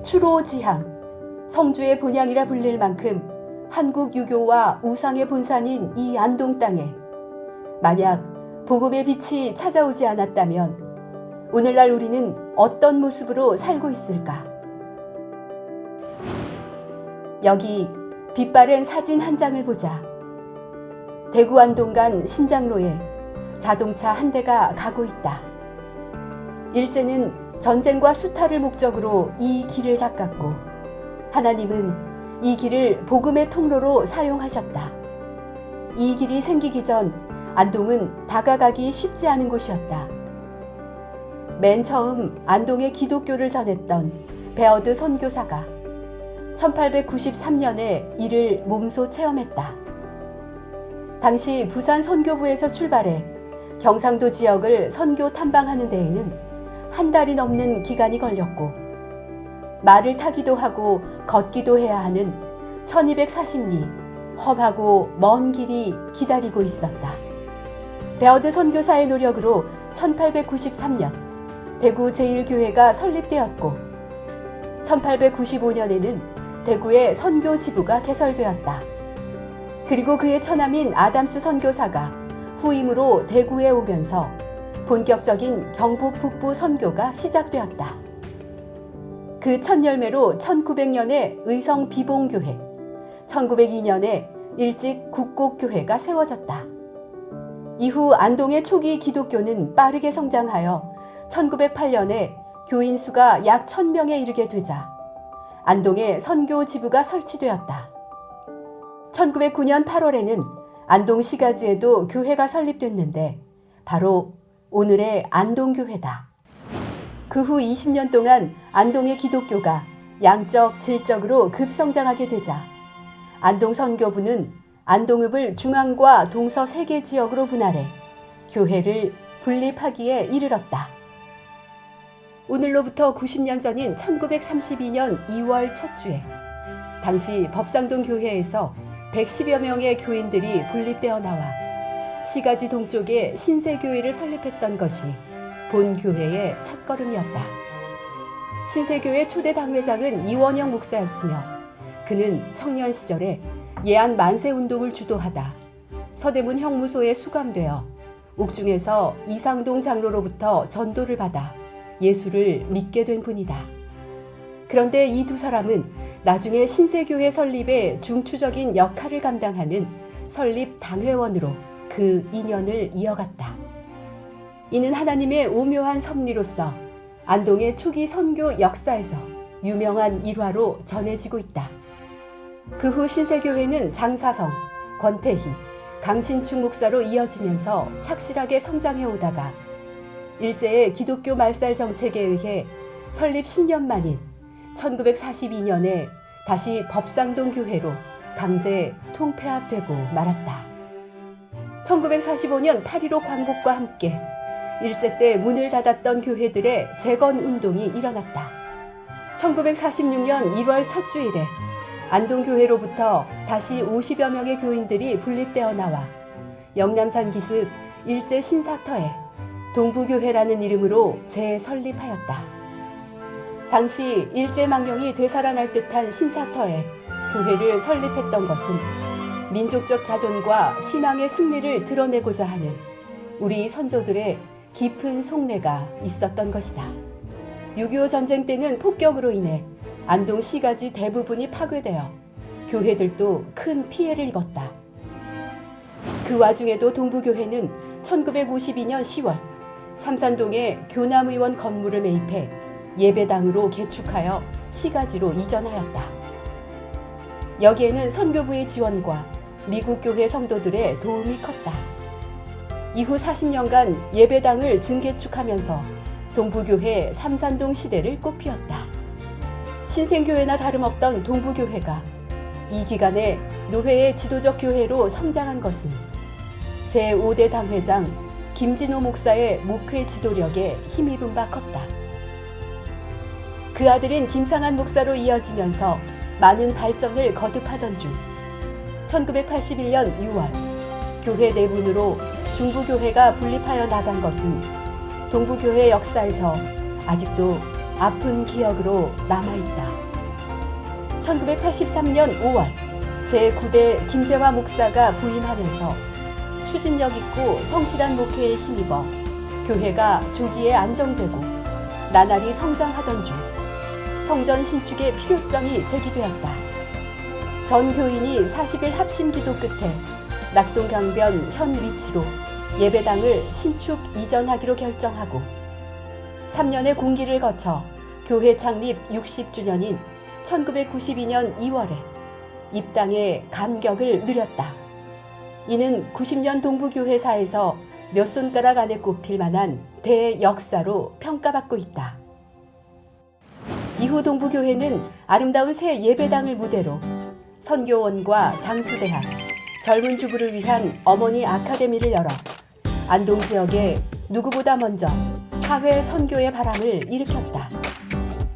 추로지향, 성주의 본향이라 불릴 만큼 한국 유교와 우상의 본산인 이 안동 땅에 만약 복음의 빛이 찾아오지 않았다면 오늘날 우리는 어떤 모습으로 살고 있을까? 여기 빛바랜 사진 한 장을 보자. 대구 안동 간 신장로에 자동차 한 대가 가고 있다. 일제는 전쟁과 수탈을 목적으로 이 길을 닦았고 하나님은 이 길을 복음의 통로로 사용하셨다. 이 길이 생기기 전 안동은 다가가기 쉽지 않은 곳이었다. 맨 처음 안동에 기독교를 전했던 베어드 선교사가 1893년에 이를 몸소 체험했다. 당시 부산 선교부에서 출발해 경상도 지역을 선교 탐방하는 데에는 한 달이 넘는 기간이 걸렸고 말을 타기도 하고 걷기도 해야 하는 1240리 험하고 먼 길이 기다리고 있었다. 베어드 선교사의 노력으로 1893년 대구 제1교회가 설립되었고 1895년에는 대구의 선교 지부가 개설되었다. 그리고 그의 처남인 아담스 선교사가 후임으로 대구에 오면서 본격적인 경북 북부 선교가 시작되었다. 그 첫 열매로 1900년에 의성 비봉교회, 1902년에 일찍 국곡교회가 세워졌다. 이후 안동의 초기 기독교는 빠르게 성장하여 1908년에 교인 수가 약 1000명에 이르게 되자 안동에 선교 지부가 설치되었다. 1909년 8월에는 안동 시가지에도 교회가 설립됐는데 바로 오늘의 안동교회다. 그 후 20년 동안 안동의 기독교가 양적, 질적으로 급성장하게 되자 안동 선교부는 안동읍을 중앙과 동서 3개 지역으로 분할해 교회를 분립하기에 이르렀다. 오늘로부터 90년 전인 1932년 2월 첫 주에 당시 법상동 교회에서 110여 명의 교인들이 분립되어 나와 시가지 동쪽에 신세교회를 설립했던 것이 본 교회의 첫걸음이었다. 신세교회 초대 당회장은 이원영 목사였으며 그는 청년 시절에 예안 만세운동을 주도하다 서대문 형무소에 수감되어 옥중에서 이상동 장로로부터 전도를 받아 예수를 믿게 된 분이다. 그런데 이 두 사람은 나중에 신세교회 설립의 중추적인 역할을 감당하는 설립 당회원으로 그 인연을 이어갔다. 이는 하나님의 오묘한 섭리로서 안동의 초기 선교 역사에서 유명한 일화로 전해지고 있다. 그 후 신세교회는 장사성, 권태희, 강신축 목사로 이어지면서 착실하게 성장해 오다가 일제의 기독교 말살 정책에 의해 설립 10년 만인 1942년에 다시 법상동 교회로 강제 통폐합되고 말았다. 1945년 8.15 광복과 함께 일제 때 문을 닫았던 교회들의 재건 운동이 일어났다. 1946년 1월 첫 주일에 안동교회로부터 다시 50여 명의 교인들이 분립되어 나와 영남산 기슭 일제 신사터에 동부교회라는 이름으로 재설립하였다. 당시 일제망령이 되살아날 듯한 신사터에 교회를 설립했던 것은 민족적 자존과 신앙의 승리를 드러내고자 하는 우리 선조들의 깊은 속내가 있었던 것이다. 6.25 전쟁 때는 폭격으로 인해 안동 시가지 대부분이 파괴되어 교회들도 큰 피해를 입었다. 그 와중에도 동부교회는 1952년 10월 삼산동에 교남의원 건물을 매입해 예배당으로 개축하여 시가지로 이전하였다. 여기에는 선교부의 지원과 미국 교회 성도들의 도움이 컸다. 이후 40년간 예배당을 증개축하면서 동부교회 삼산동 시대를 꽃피웠다. 신생교회나 다름없던 동부교회가 이 기간에 노회의 지도적 교회로 성장한 것은 제5대 당회장 김진호 목사의 목회 지도력에 힘입은 바 컸다. 그 아들인 김상한 목사로 이어지면서 많은 발전을 거듭하던 중 1981년 6월 교회 내분으로 중부교회가 분립하여 나간 것은 동부교회 역사에서 아직도 아픈 기억으로 남아있다. 1983년 5월 제9대 김재화 목사가 부임하면서 추진력 있고 성실한 목회에 힘입어 교회가 조기에 안정되고 나날이 성장하던 중 성전 신축의 필요성이 제기되었다. 전 교인이 40일 합심 기도 끝에 낙동강변 현 위치로 예배당을 신축 이전하기로 결정하고 3년의 공기를 거쳐 교회 창립 60주년인 1992년 2월에 입당의 감격을 누렸다. 이는 90년 동부교회사에서 몇 손가락 안에 꼽힐 만한 대역사로 평가받고 있다. 이후 동부교회는 아름다운 새 예배당을 무대로 선교원과 장수대학, 젊은 주부를 위한 어머니 아카데미를 열어 안동 지역에 누구보다 먼저 사회 선교의 바람을 일으켰다.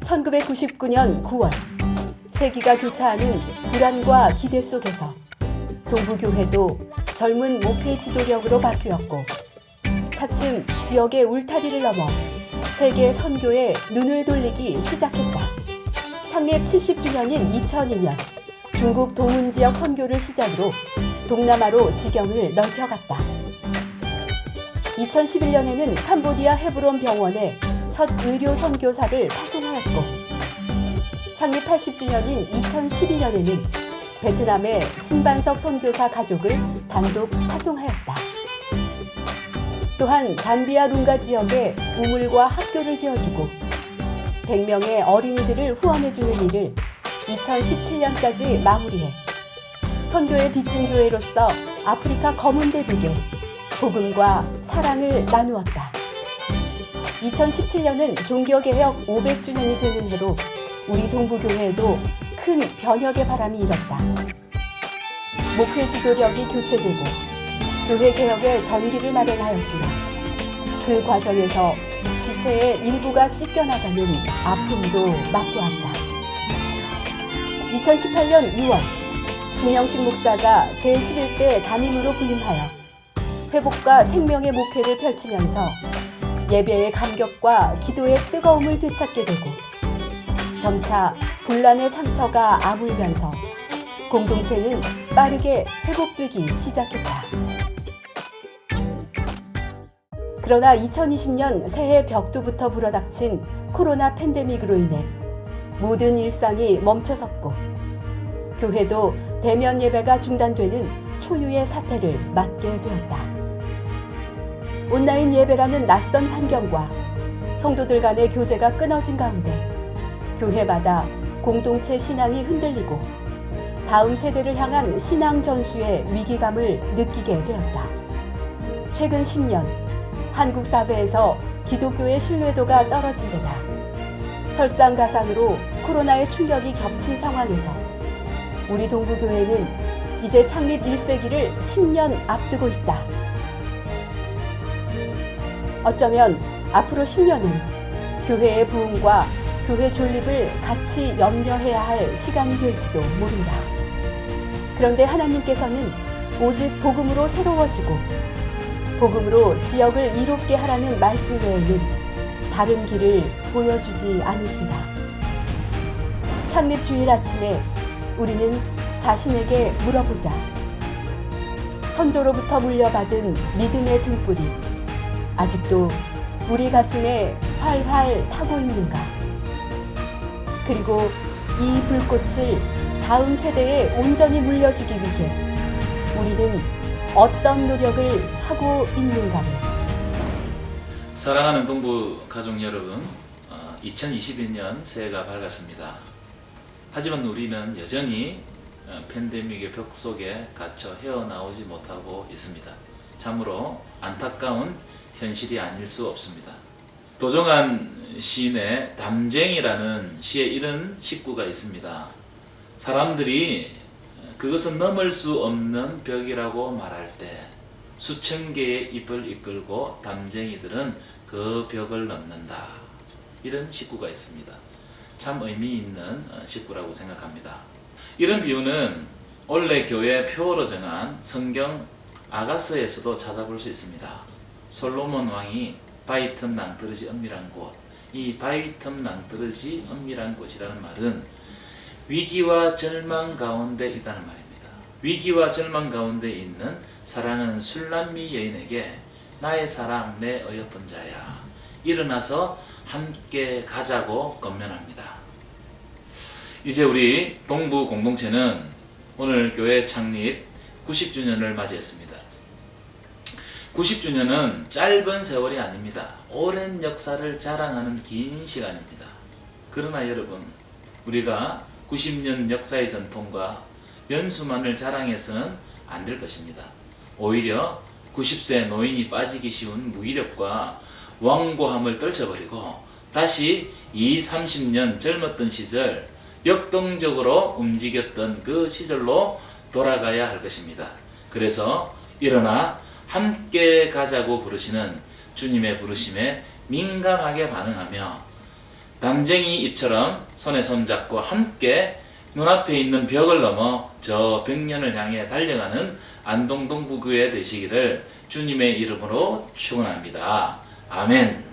1999년 9월 세기가 교차하는 불안과 기대 속에서 동부교회도 젊은 목회 지도력으로 바뀌었고 차츰 지역의 울타리를 넘어 세계 선교에 눈을 돌리기 시작했다. 창립 70주년인 2002년 중국 동문 지역 선교를 시작으로 동남아로 지경을 넓혀갔다. 2011년에는 캄보디아 헤브론 병원에 첫 의료 선교사를 파송하였고 창립 80주년인 2012년에는 베트남의 신반석 선교사 가족을 단독 파송하였다. 또한 잠비아 룽가 지역에 우물과 학교를 지어주고 100명의 어린이들을 후원해주는 일을 2017년까지 마무리해 선교의 빚진 교회로서 아프리카 검은 대륙에 복음과 사랑을 나누었다. 2017년은 종교개혁 500주년이 되는 해로 우리 동부교회에도 큰 변혁의 바람이 일었다. 목회 지도력이 교체되고 교회 개혁의 전기를 마련하였으나 그 과정에서 지체의 일부가 찢겨나가는 아픔도 맛보았다. 2018년 6월 진영식 목사가 제11대 담임으로 부임하여 회복과 생명의 목회를 펼치면서 예배의 감격과 기도의 뜨거움을 되찾게 되고 점차 분란의 상처가 아물면서 공동체는 빠르게 회복되기 시작했다. 그러나 2020년 새해 벽두부터 불어닥친 코로나 팬데믹으로 인해 모든 일상이 멈춰섰고 교회도 대면 예배가 중단되는 초유의 사태를 맞게 되었다. 온라인 예배라는 낯선 환경과 성도들 간의 교제가 끊어진 가운데 교회마다 공동체 신앙이 흔들리고 다음 세대를 향한 신앙 전수의 위기감을 느끼게 되었다. 최근 10년 한국 사회에서 기독교의 신뢰도가 떨어진 데다 설상가상으로 코로나의 충격이 겹친 상황에서 우리 동부교회는 이제 창립 1세기를 10년 앞두고 있다. 어쩌면 앞으로 10년은 교회의 부흥과 교회 존립을 같이 염려해야 할 시간이 될지도 모른다. 그런데 하나님께서는 오직 복음으로 새로워지고 복음으로 지역을 이롭게 하라는 말씀 외에는 다른 길을 보여주지 않으신다. 창립 주일 아침에 우리는 자신에게 물어보자. 선조로부터 물려받은 믿음의 등불이 아직도 우리 가슴에 활활 타고 있는가? 그리고 이 불꽃을 다음 세대에 온전히 물려주기 위해 우리는 어떤 노력을 하고 있는가를. 사랑하는 동부 가족 여러분, 2022년 새해가 밝았습니다. 하지만 우리는 여전히 팬데믹의 벽 속에 갇혀 헤어나오지 못하고 있습니다. 참으로 안타까운 현실이 아닐 수 없습니다. 도종환 시인의 담쟁이라는 시에 이런 식구가 있습니다. 사람들이 그것은 넘을 수 없는 벽이라고 말할 때 수천 개의 잎을 이끌고 담쟁이들은 그 벽을 넘는다. 이런 식구가 있습니다. 참 의미 있는 식구라고 생각합니다. 이런 비유는 원래 교회 표어로 정한 성경 아가서에서도 찾아볼 수 있습니다. 솔로몬 왕이 바위 틈 낭떠러지 은밀한 곳, 이 바위 틈 낭떠러지 은밀한 곳이라는 말은 위기와 절망 가운데 있다는 말입니다. 위기와 절망 가운데 있는 사랑하는 술람미 여인에게 나의 사랑 내 어여쁜 자야 일어나서 함께 가자고 권면합니다. 이제 우리 동부 공동체는 오늘 교회 창립 90주년을 맞이했습니다. 90주년은 짧은 세월이 아닙니다. 오랜 역사를 자랑하는 긴 시간입니다. 그러나 여러분, 우리가 90년 역사의 전통과 연수만을 자랑해서는 안 될 것입니다. 오히려 90세 노인이 빠지기 쉬운 무기력과 완고함을 떨쳐버리고 다시 30년 젊었던 시절, 역동적으로 움직였던 그 시절로 돌아가야 할 것입니다. 그래서 일어나 함께 가자고 부르시는 주님의 부르심에 민감하게 반응하며 담쟁이 잎처럼 손에 손잡고 함께 눈앞에 있는 벽을 넘어 저 벽면을 향해 달려가는 안동 동부교회 되시기를 주님의 이름으로 축원합니다. 아멘.